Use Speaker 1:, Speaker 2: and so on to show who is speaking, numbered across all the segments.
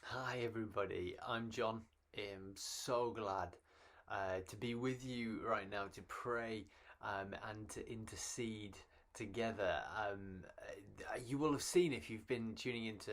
Speaker 1: Hi everybody, I'm John. I'm so glad to be with you right now to pray and to intercede together. You will have seen if you've been tuning into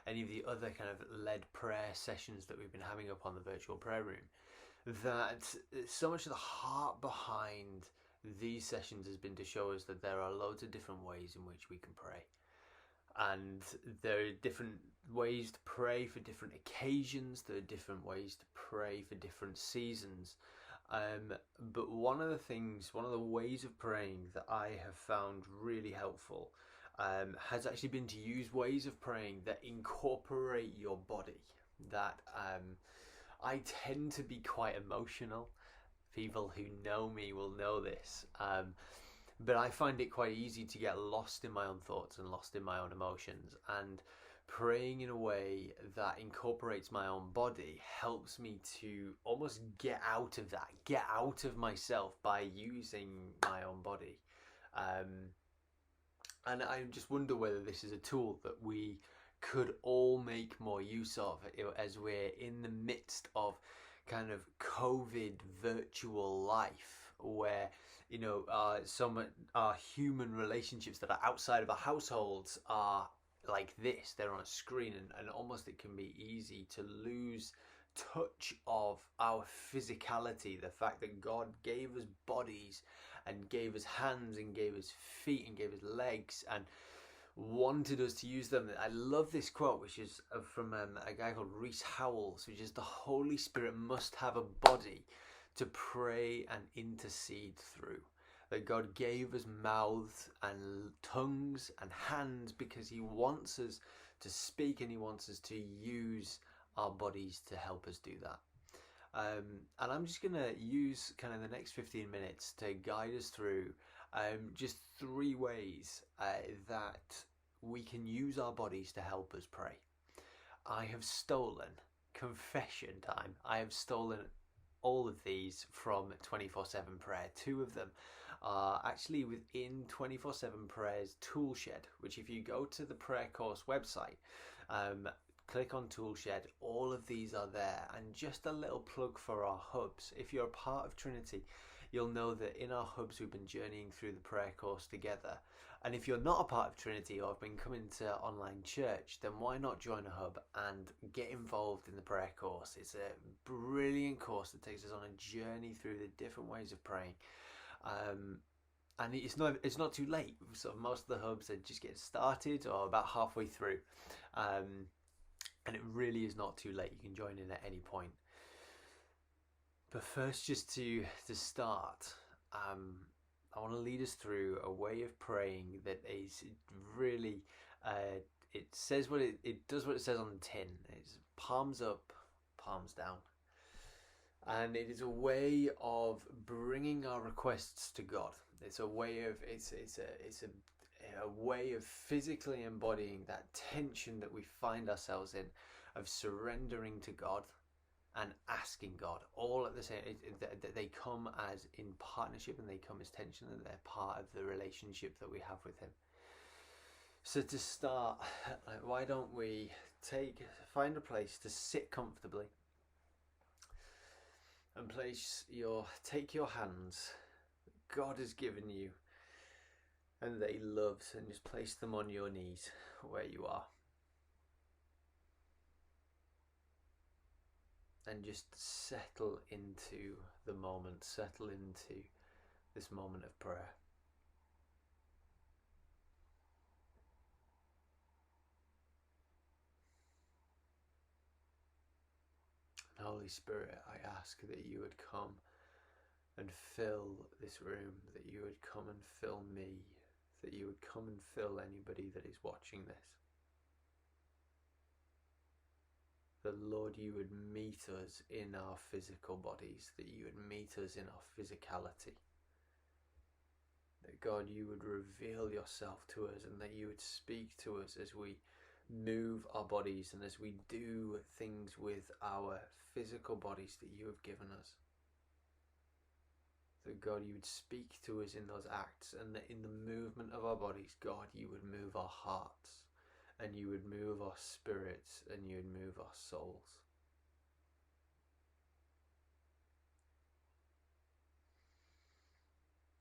Speaker 1: any of the other kind of led prayer sessions that we've been having up on the virtual prayer room, that so much of the heart behind these sessions has been to show us that there are loads of different ways in which we can pray, and there are different ways to pray for different occasions. There are different ways to pray for different seasons. But one of the ways of praying that I have found really helpful has actually been to use ways of praying that incorporate your body. That I tend to be quite emotional. People who know me will know this. But I find it quite easy to get lost in my own thoughts and lost in my own emotions. And praying in a way that incorporates my own body helps me to almost get out of that, get out of myself by using my own body. Um, and I just wonder whether this is a tool that we could all make more use of, as we're in the midst of kind of COVID virtual life, where some our human relationships that are outside of our households are like this. They're on a screen, and almost it can be easy to lose touch of our physicality, the fact that God gave us bodies and gave us hands and gave us feet and gave us legs and wanted us to use them. I love this quote, which is from a guy called Rees Howells, which is, "The Holy Spirit must have a body to pray and intercede through." That God gave us mouths and tongues and hands because He wants us to speak, and He wants us to use our bodies to help us do that. And I'm just going to use kind of the next 15 minutes to guide us through just three ways that we can use our bodies to help us pray. I have stolen, confession time, I have stolen all of these from 24/7 prayer. Two of them are actually within 24/7 prayer's toolshed, which if you go to the prayer course website, click on toolshed, all of these are there. And just a little plug for our hubs. If you're a part of Trinity, you'll know that in our hubs we've been journeying through the prayer course together. And if you're not a part of Trinity or have been coming to online church, then why not join a hub and get involved in the prayer course? It's a brilliant course that takes us on a journey through the different ways of praying. And it's not too late. Sort of most of the hubs are just getting started or about halfway through. And it really is not too late. You can join in at any point. But first, just to start, I want to lead us through a way of praying that is really, it says what it does what it says on the tin. It's palms up, palms down. And it is a way of bringing our requests to God. It's a way of, it's a way of physically embodying that tension that we find ourselves in, of surrendering to God and asking God, all at the same. They come as in partnership, and they come as tension, and they're part of the relationship that we have with Him. So to start, why don't we find a place to sit comfortably, and take your hands that God has given you and that He loves, and just place them on your knees where you are. And just settle into the moment, settle into this moment of prayer. And Holy Spirit, I ask that you would come and fill this room, that you would come and fill me, that you would come and fill anybody that is watching this. That, Lord, you would meet us in our physical bodies, that you would meet us in our physicality. That, God, you would reveal yourself to us, and that you would speak to us as we move our bodies and as we do things with our physical bodies that you have given us. That, God, you would speak to us in those acts, and that in the movement of our bodies, God, you would move our hearts, and you would move our spirits, and you would move our souls.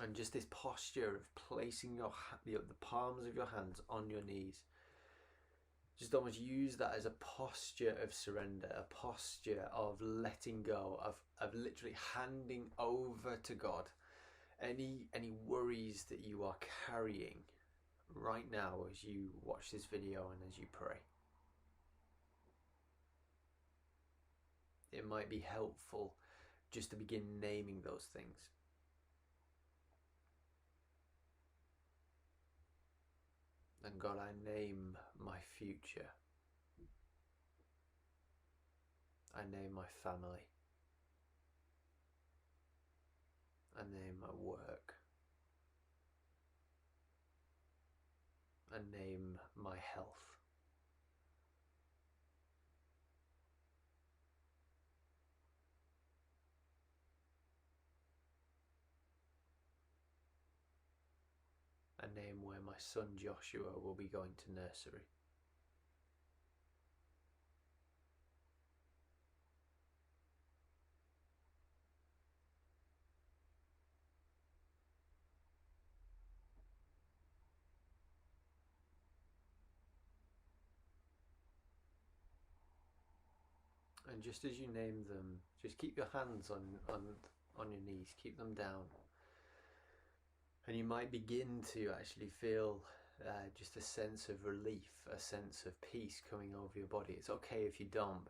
Speaker 1: And just this posture of placing the palms of your hands on your knees. Just almost use that as a posture of surrender, a posture of letting go, of literally handing over to God any worries that you are carrying right now as you watch this video and as you pray. It might be helpful just to begin naming those things. And God, I name my future. I name my family. I name my work. I name my health. I name where my son Joshua will be going to nursery. And just as you name them, just keep your hands on your knees, keep them down. And you might begin to actually feel just a sense of relief, a sense of peace coming over your body. It's okay if you don't,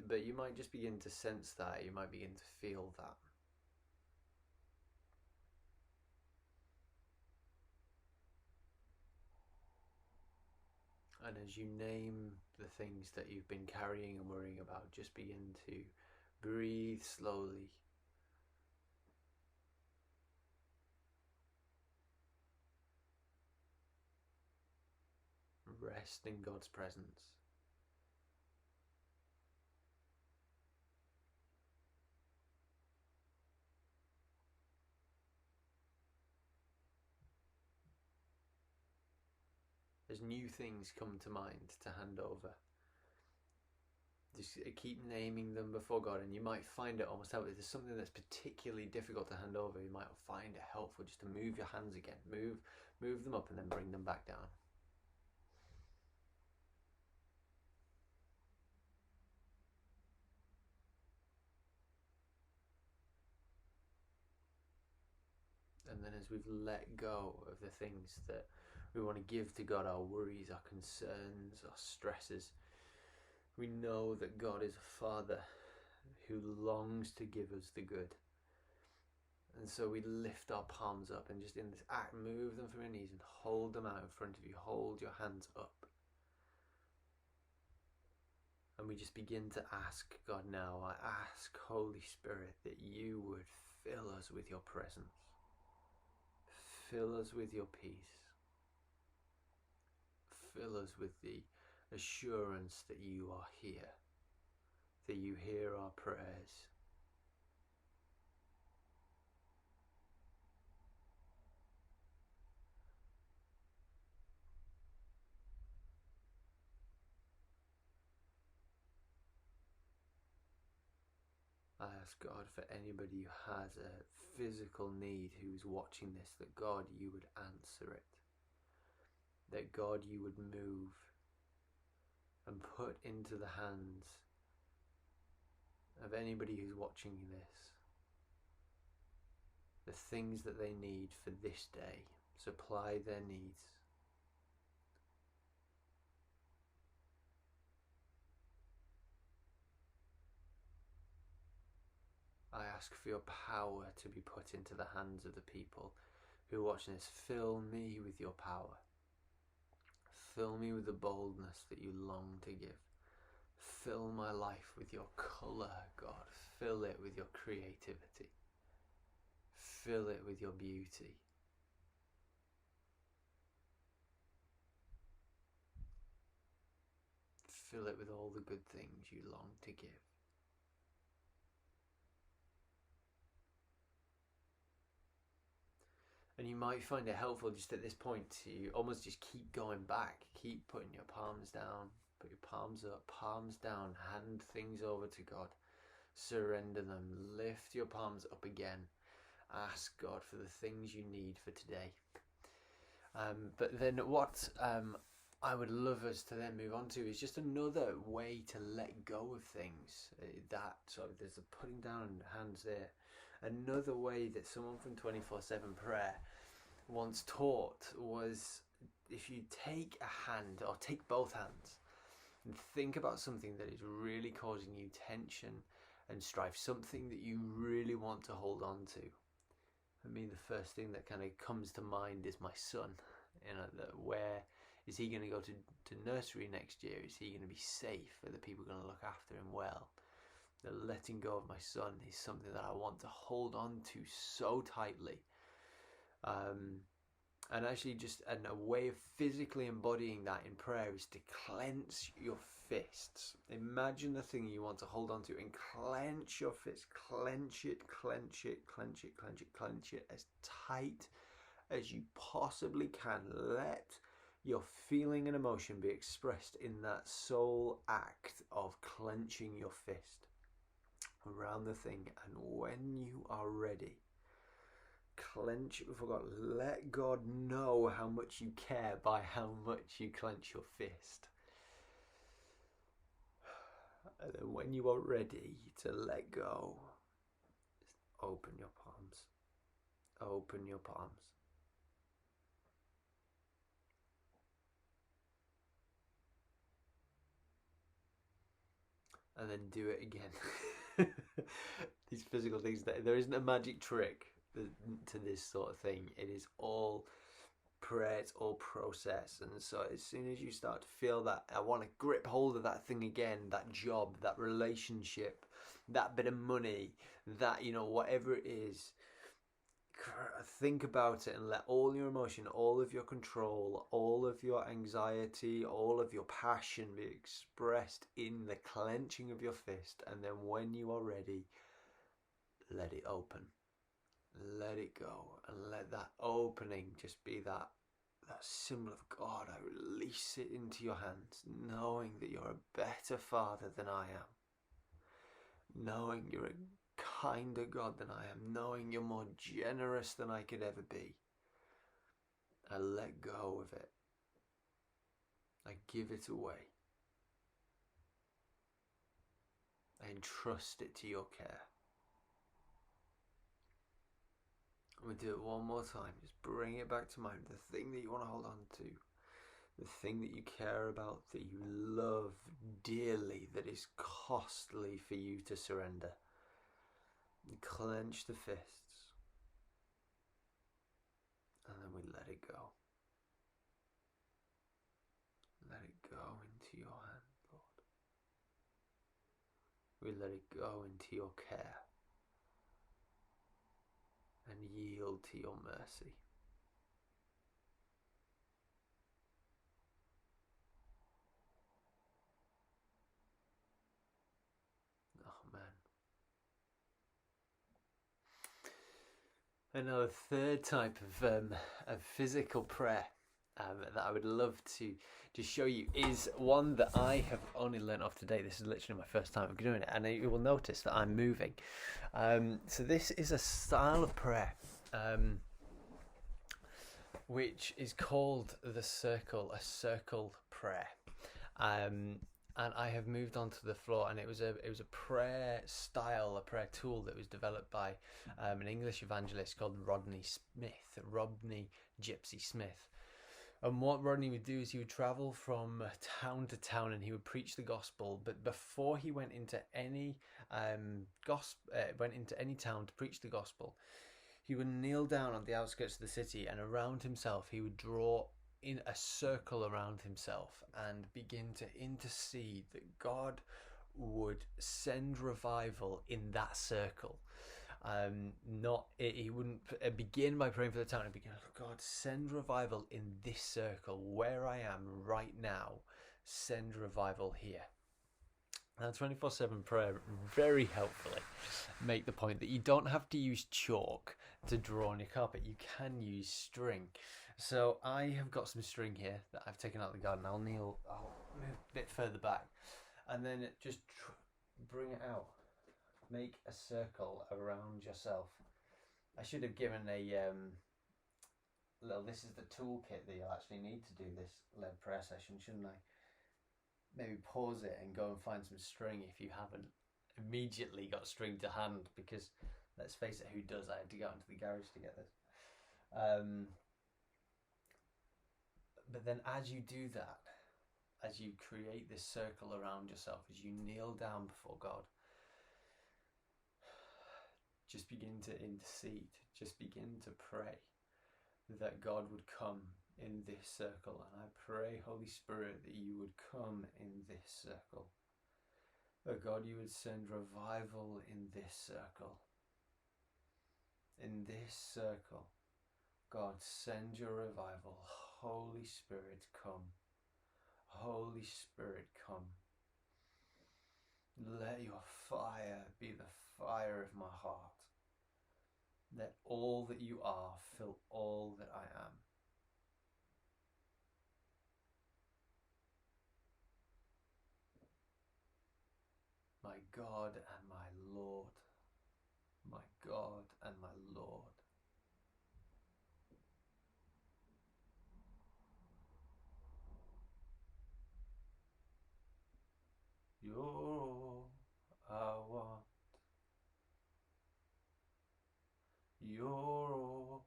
Speaker 1: but you might just begin to sense that, you might begin to feel that. And as you name the things that you've been carrying and worrying about, just begin to breathe slowly. Rest in God's presence. As new things come to mind to hand over, just keep naming them before God, and you might find it almost helpful. If there's something that's particularly difficult to hand over, you might find it helpful just to move your hands again, move them up and then bring them back down. And then as we've let go of the things that we want to give to God, our worries, our concerns, our stresses, we know that God is a Father who longs to give us the good. And so we lift our palms up and just in this act, move them from your knees and hold them out in front of you. Hold your hands up. And we just begin to ask God now, I ask Holy Spirit that you would fill us with your presence. Fill us with your peace. Fill us with the assurance that you are here, that you hear our prayers. I ask God for anybody who has a physical need who's watching this, that God, you would answer it. That God, you would move and put into the hands of anybody who's watching this the things that they need for this day. Supply their needs. I ask for your power to be put into the hands of the people who are watching this. Fill me with your power. Fill me with the boldness that you long to give. Fill my life with your colour, God. Fill it with your creativity. Fill it with your beauty. Fill it with all the good things you long to give. And you might find it helpful just at this point to almost just keep going back, keep putting your palms down, put your palms up, palms down, hand things over to God, surrender them, lift your palms up again, ask God for the things you need for today. But then what I would love us to then move on to is just another way to let go of things. There's the putting down hands there. Another way that someone from 24/7 prayer once taught was, if you take a hand or take both hands and think about something that is really causing you tension and strife, something that you really want to hold on to. I mean, the first thing that kind of comes to mind is my son. Where is he going to go to nursery next year? Is he going to be safe? Are the people going to look after him well? The letting go of my son is something that I want to hold on to so tightly. And actually a way of physically embodying that in prayer is to clench your fists. Imagine the thing you want to hold on to and clench your fist. Clench it, clench it, clench it, clench it, clench it as tight as you possibly can. Let your feeling and emotion be expressed in that sole act of clenching your fist around the thing. And when you are ready, clench it before God. Let God know how much you care by how much you clench your fist. And then when you are ready to let go, open your palms. Open your palms. And then do it again. These physical things, there isn't a magic trick to this sort of thing. It is all prayer, it's all process. And so as soon as you start to feel that, I want to grip hold of that thing again, that job, that relationship, that bit of money, that, whatever it is, think about it and let all your emotion, all of your control, all of your anxiety, all of your passion be expressed in the clenching of your fist. And then when you are ready, let it open. Let it go, and let that opening just be that symbol of God. I release it into your hands, knowing that you're a better Father than I am, knowing you're a kinder God than I am, knowing you're more generous than I could ever be. I let go of it. I give it away. I entrust it to your care. I'm going to do it one more time. Just bring it back to mind. The thing that you want to hold on to. The thing that you care about, that you love dearly, that is costly for you to surrender. You clench the fists. And then we let it go. Let it go into your hand, Lord. We let it go into your care. And yield to your mercy. Amen. And now the third type of physical prayer that I would love to just show you is one that I have only learnt of today. This is literally my first time of doing it, and you will notice that I'm moving. So this is a style of prayer which is called the circle, a circle prayer. And I have moved onto the floor, and it was a prayer style, a prayer tool that was developed by an English evangelist called Rodney Gypsy Smith. And what Rodney would do is he would travel from town to town and he would preach the gospel. But before he went into any town to preach the gospel, he would kneel down on the outskirts of the city, and around himself he would draw in a circle around himself and begin to intercede that God would send revival in that circle. He wouldn't begin by praying for the town. He'd begin, God, send revival in this circle where I am right now. Send revival here. Now, 24/7 prayer very helpfully make the point that you don't have to use chalk to draw on your carpet. You can use string. So I have got some string here that I've taken out of the garden. I'll move a bit further back, and then just bring it out. Make a circle around yourself. I should have given a little. This is the toolkit that you'll actually need to do this led prayer session, shouldn't I? Maybe pause it and go and find some string if you haven't immediately got string to hand, because let's face it, who does? I had to go into the garage to get this. But then as you do that, as you create this circle around yourself, as you kneel down before God, just begin to intercede, just begin to pray that God would come in this circle. And I pray, Holy Spirit, that you would come in this circle. That God, you would send revival in this circle. In this circle, God, send your revival. Holy Spirit, come. Holy Spirit, come. Let your fire be the fire of my heart. Let all that you are fill all that I am. My God and my Lord. My God and my Lord. You're all I want. You're all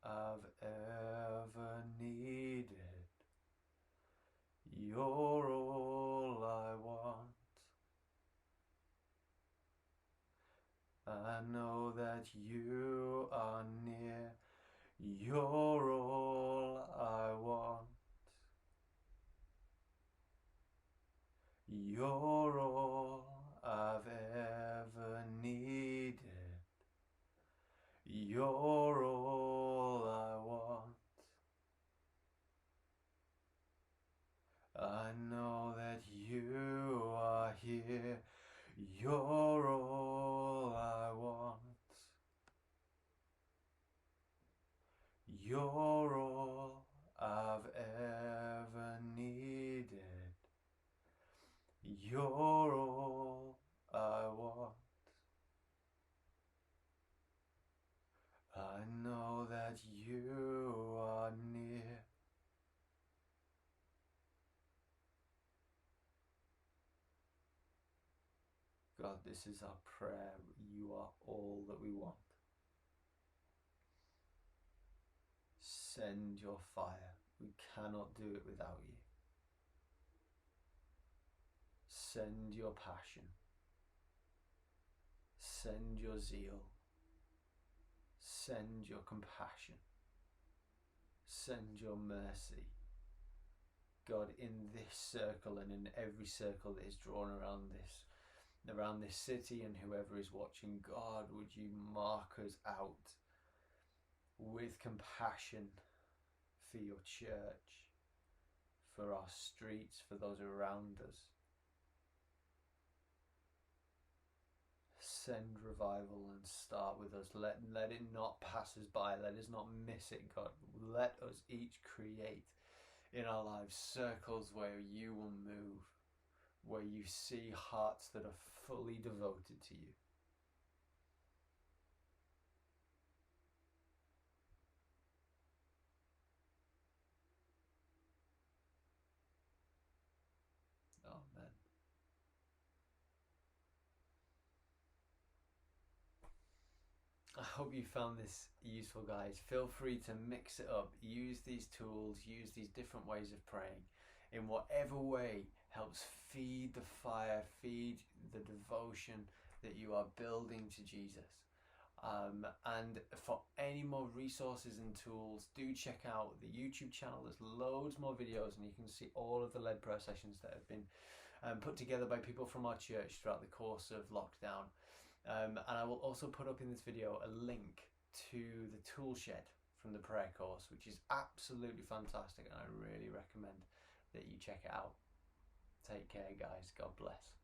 Speaker 1: I've ever needed. You're all I want. I know that you are near. You're all I want. You're all I've ever needed. You're all I want. I know that you are here. You're all I want. You're all I've ever needed. You're all I want. I know that you are near. God, this is our prayer. You are all that we want. Send your fire. We cannot do it without you. Send your passion. Send your zeal. Send your compassion. Send your mercy. God, in this circle and in every circle that is drawn around this city and whoever is watching, God, would you mark us out with compassion for your church, for our streets, for those around us. Send revival and start with us. Let it not pass us by. Let us not miss it, God. Let us each create in our lives circles where you will move, where you see hearts that are fully devoted to you. Amen. I hope you found this useful, guys. Feel free to mix it up. Use these tools, use these different ways of praying in whatever way helps feed the fire, feed the devotion that you are building to Jesus. And for any more resources and tools, do check out the YouTube channel. There's loads more videos, and you can see all of the led prayer sessions that have been put together by people from our church throughout the course of lockdown. And I will also put up in this video a link to the tool shed from the prayer course, which is absolutely fantastic, and I really recommend that you check it out. Take care, guys. God bless.